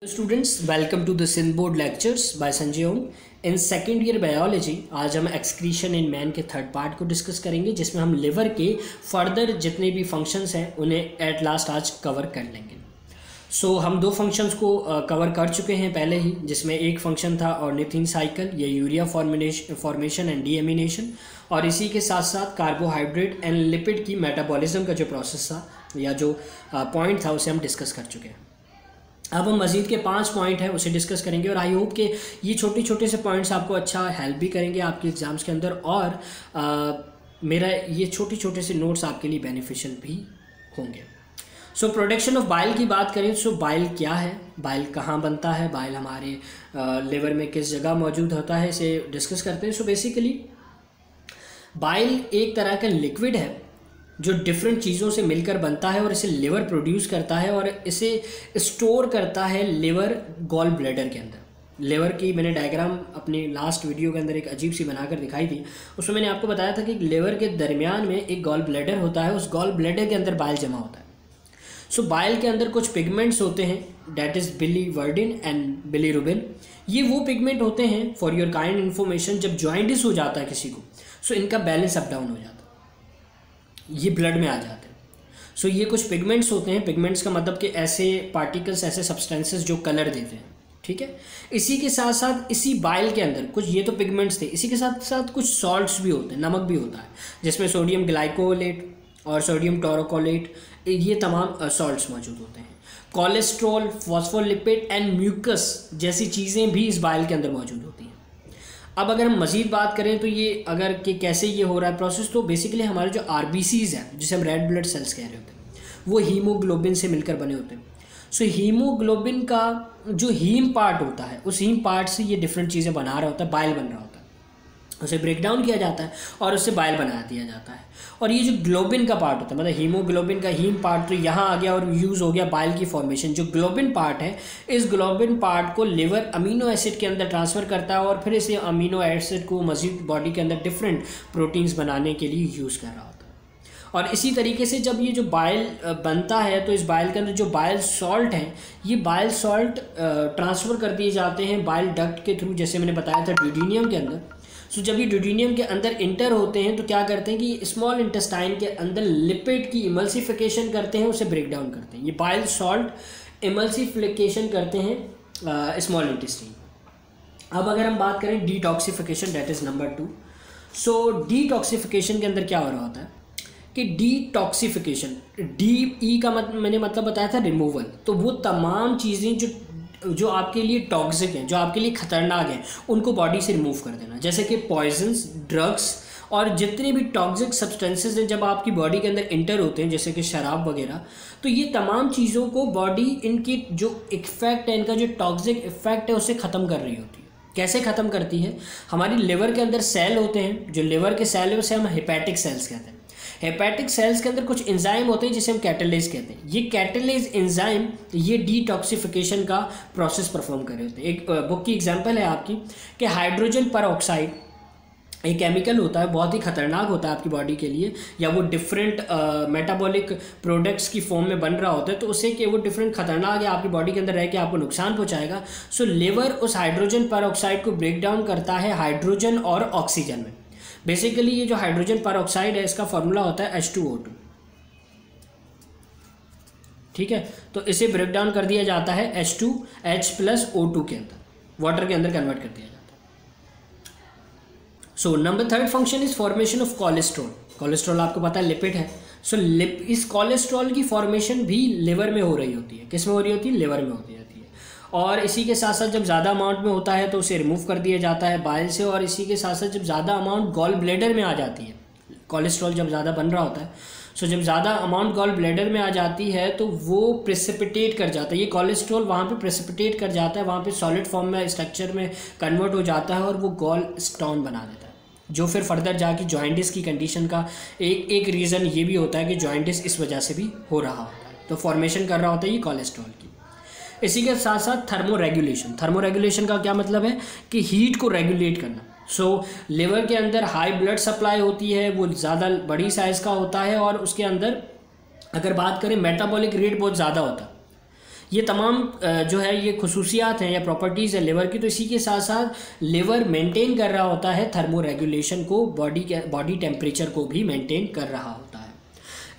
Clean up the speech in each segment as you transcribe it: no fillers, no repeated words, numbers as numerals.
Students, welcome to the Sindh Board lectures by Sanjay Om. In second year biology आज हम excretion in man के third part को discuss करेंगे, जिसमें हम लिवर के फर्दर जितने भी फंक्शंस हैं उन्हें एट लास्ट आज कवर कर लेंगे. हम दो फंक्शंस को कवर कर चुके हैं पहले ही, जिसमें एक फंक्शन था ऑर्निथिन साइकिल या यूरिया फॉर्मेशन एंड डीएमिनेशन, और इसी के साथ साथ कार्बोहाइड्रेट एंड लिपिड की मेटाबॉलिज्म का जो प्रोसेस था या जो पॉइंट था उसे हम डिस्कस कर चुके हैं. अब हम मज़ीद के 5 पॉइंट हैं उसे डिस्कस करेंगे, और आई होप कि ये छोटे छोटे से पॉइंट्स आपको अच्छा हेल्प भी करेंगे आपके एग्ज़ाम्स के अंदर, और मेरा ये छोटे छोटे से नोट्स आपके लिए बेनिफिशियल भी होंगे. प्रोडक्शन ऑफ बाइल की बात करें तो बाइल क्या है, बाइल कहाँ बनता है, बाइल हमारे लिवर में किस जगह मौजूद होता है, इसे डिस्कस करते हैं. बेसिकली बाइल एक तरह का लिक्विड है जो डिफरेंट चीज़ों से मिलकर बनता है और इसे लिवर प्रोड्यूस करता है, और इसे स्टोर करता है लिवर गॉल ब्लैडर के अंदर. लिवर की मैंने डायग्राम अपनी लास्ट वीडियो के अंदर एक अजीब सी बनाकर दिखाई थी. उसमें मैंने आपको बताया था कि लिवर के दरमियान में एक गॉल ब्लैडर होता है, उस गॉल ब्लैडर के अंदर बाइल जमा होता है. बाइल के अंदर कुछ पिगमेंट्स होते हैं, that is biliverdin and bilirubin. ये वो पिगमेंट होते हैं, फॉर योर काइंड इन्फॉर्मेशन, जब जॉइंटिस हो जाता है किसी को इनका बैलेंस अप डाउन हो जाता है, ये ब्लड में आ जाते हैं. ये कुछ पिगमेंट्स होते हैं. पिगमेंट्स का मतलब कि ऐसे पार्टिकल्स, ऐसे सब्सटेंसेस जो कलर देते हैं. ठीक है. इसी के साथ साथ इसी बाइल के अंदर कुछ, ये तो पिगमेंट्स थे, इसी के साथ साथ कुछ सॉल्ट्स भी होते हैं, नमक भी होता है, जिसमें सोडियम ग्लाइकोलेट और सोडियम टोरोकोलेट, ये तमाम सॉल्ट्स मौजूद होते हैं. कोलेस्ट्रॉल, फॉस्फोलिपिड एंड म्यूकस जैसी चीज़ें भी इस बाइल के अंदर मौजूद होती हैं. अब अगर हम मज़ीद बात करें तो ये अगर कि कैसे ये हो रहा है प्रोसेस, तो बेसिकली हमारे जो आरबीसीज़ हैं, जिसे हम रेड ब्लड सेल्स कह रहे होते हैं, वो हीमोग्लोबिन से मिलकर बने होते हैं. हीमोग्लोबिन का जो हीम पार्ट होता है, उस हीम पार्ट से ये डिफरेंट चीज़ें बना रहा होता है, बाइल बन रहा होता है. उसे ब्रेक डाउन किया जाता है और उससे बाइल बना दिया जाता है. और ये जो ग्लोबिन का पार्ट होता है, मतलब हीमोग्लोबिन का हीम पार्ट, तो यहाँ आ गया और यूज़ हो गया बाइल की फॉर्मेशन. जो ग्लोबिन पार्ट है, इस ग्लोबिन पार्ट को लिवर अमीनो एसिड के अंदर ट्रांसफ़र करता है, और फिर इसे अमीनो एसिड को मज़ीद बॉडी के अंदर डिफरेंट प्रोटीन्स बनाने के लिए यूज़ कर रहा होता है. और इसी तरीके से जब ये जो बाइल बनता है, तो इस बाइल के अंदर जो बाइल सॉल्ट हैं, ये बाइल सॉल्ट ट्रांसफ़र कर दिए जाते हैं बाइल डक्ट के थ्रू, जैसे मैंने बताया था ड्यूडेनियम के अंदर. जब ये ड्यूडेनियम के अंदर इंटर होते हैं तो क्या करते हैं कि स्मॉल इंटेस्टाइन के अंदर लिपिड की इमल्सिफिकेशन करते हैं, उसे ब्रेक डाउन करते हैं. ये बाइल सॉल्ट इमल्सिफिकेशन करते हैं स्मॉल इंटेस्टाइन. अब अगर हम बात करें detoxification, that is number 2. Detoxification के अंदर क्या हो रहा होता है कि डिटॉक्सिफिकेशन, डी का मैंने मतलब बताया था रिमूवल. तो वो तमाम चीज़ें जो आपके लिए टॉक्सिक हैं, जो आपके लिए ख़तरनाक हैं, उनको बॉडी से रिमूव कर देना. जैसे कि पॉइजन्स, ड्रग्स और जितने भी टॉक्सिक सब्सटेंसेस हैं, जब आपकी बॉडी के अंदर इंटर होते हैं, जैसे कि शराब वगैरह, तो ये तमाम चीज़ों को बॉडी, इनकी जो इफ़ेक्ट है, इनका जो टॉक्सिक इफ़ेक्ट है, उसे ख़त्म कर रही होती है. कैसे ख़त्म करती है? हमारी लिवर के अंदर सेल होते हैं, जो लिवर के सेल है उसे हम हेपेटिक सेल्स कहते हैं. हेपेटिक सेल्स के अंदर कुछ एंजाइम होते हैं जिसे हम कैटालेज कहते हैं. ये कैटालेज एंजाइम ये डिटॉक्सिफिकेशन का प्रोसेस परफॉर्म कर रहे होते हैं. एक बुक की एग्जांपल है आपकी कि हाइड्रोजन परऑक्साइड एक केमिकल होता है, बहुत ही ख़तरनाक होता है आपकी बॉडी के लिए, या वो डिफरेंट मेटाबॉलिक प्रोडक्ट्स की फॉर्म में बन रहा होता है, तो उससे कि वो डिफरेंट ख़तरनाक है, आपकी बॉडी के अंदर रह के आपको नुकसान पहुँचाएगा. लिवर उस हाइड्रोजन परऑक्साइड को ब्रेक डाउन करता है हाइड्रोजन और ऑक्सीजन में. बेसिकली ये जो हाइड्रोजन परऑक्साइड है, इसका फॉर्मूला होता है H2O2. ठीक है. तो इसे ब्रेक डाउन कर दिया जाता है H2H+O2 के अंदर, वाटर के अंदर कन्वर्ट कर दिया जाता है. Number 3 function is formation of cholesterol. Cholesterol आपको पता है लिपिड है. इस कोलेस्ट्रॉल की फॉर्मेशन भी लिवर में हो रही होती है. किस में हो रही होती है? लिवर में होती है. और इसी के साथ साथ जब ज़्यादा अमाउंट में होता है तो उसे रिमूव कर दिया जाता है बाइल से. और इसी के साथ साथ जब ज़्यादा अमाउंट गॉल ब्लैडर में आ जाती है, कोलेस्ट्रॉल जब ज़्यादा बन रहा होता है, जब ज़्यादा अमाउंट गॉल ब्लैडर में आ जाती है तो वो प्रेसिपिटेट कर जाता है. ये कोलेस्ट्रॉल वहाँ पे प्रेसिपिटेट कर जाता है, वहाँ पे सॉलिड फॉर्म में, स्ट्रक्चर में कन्वर्ट हो जाता है, और वो गॉल स्टोन बना देता है, जो फिर फर्दर जाके जॉइंटिस की कंडीशन का एक रीज़न ये भी होता है कि जॉइंटिस इस वजह से भी हो रहा होता है. तो फॉर्मेशन कर रहा होता है ये कोलेस्ट्रॉल की. इसी के साथ साथ थर्मोरेगुलेशन का क्या मतलब है कि हीट को रेगुलेट करना. लिवर के अंदर हाई ब्लड सप्लाई होती है, वो ज़्यादा बड़ी साइज़ का होता है, और उसके अंदर अगर बात करें मेटाबॉलिक रेट बहुत ज़्यादा होता है. ये तमाम जो है ये खसूसियात हैं या प्रॉपर्टीज़ हैं लिवर की, तो इसी के साथ साथ लिवर मेंटेन कर रहा होता है थर्मो रेगुलेशन को, बॉडी टेम्परेचर को भी मेंटेन कर रहा होता है।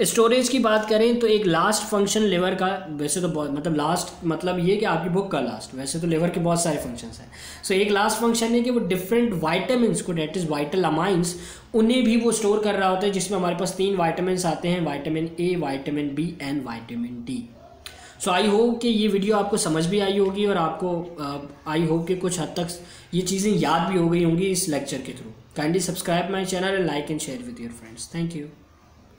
स्टोरेज की बात करें तो एक लास्ट फंक्शन लिवर का, वैसे तो बहुत मतलब लास्ट मतलब ये कि आपकी बुक का लास्ट, वैसे तो लिवर के बहुत सारे फंक्शंस हैं। सो एक लास्ट फंक्शन है कि वो डिफरेंट वाइटामिन्स को, डेट इज़ वाइटल अमाइंस, उन्हें भी वो स्टोर कर रहा होता है, जिसमें हमारे पास 3 वाइटामिन्स आते हैं, vitamin A, vitamin B and vitamin D. So I hope कि ये वीडियो आपको समझ भी आई होगी और आपको आई होप कि कुछ हद तक ये चीज़ें याद भी हो गई होंगी इस लेक्चर के through. Kindly subscribe my channel and like and share with your friends. Thank you.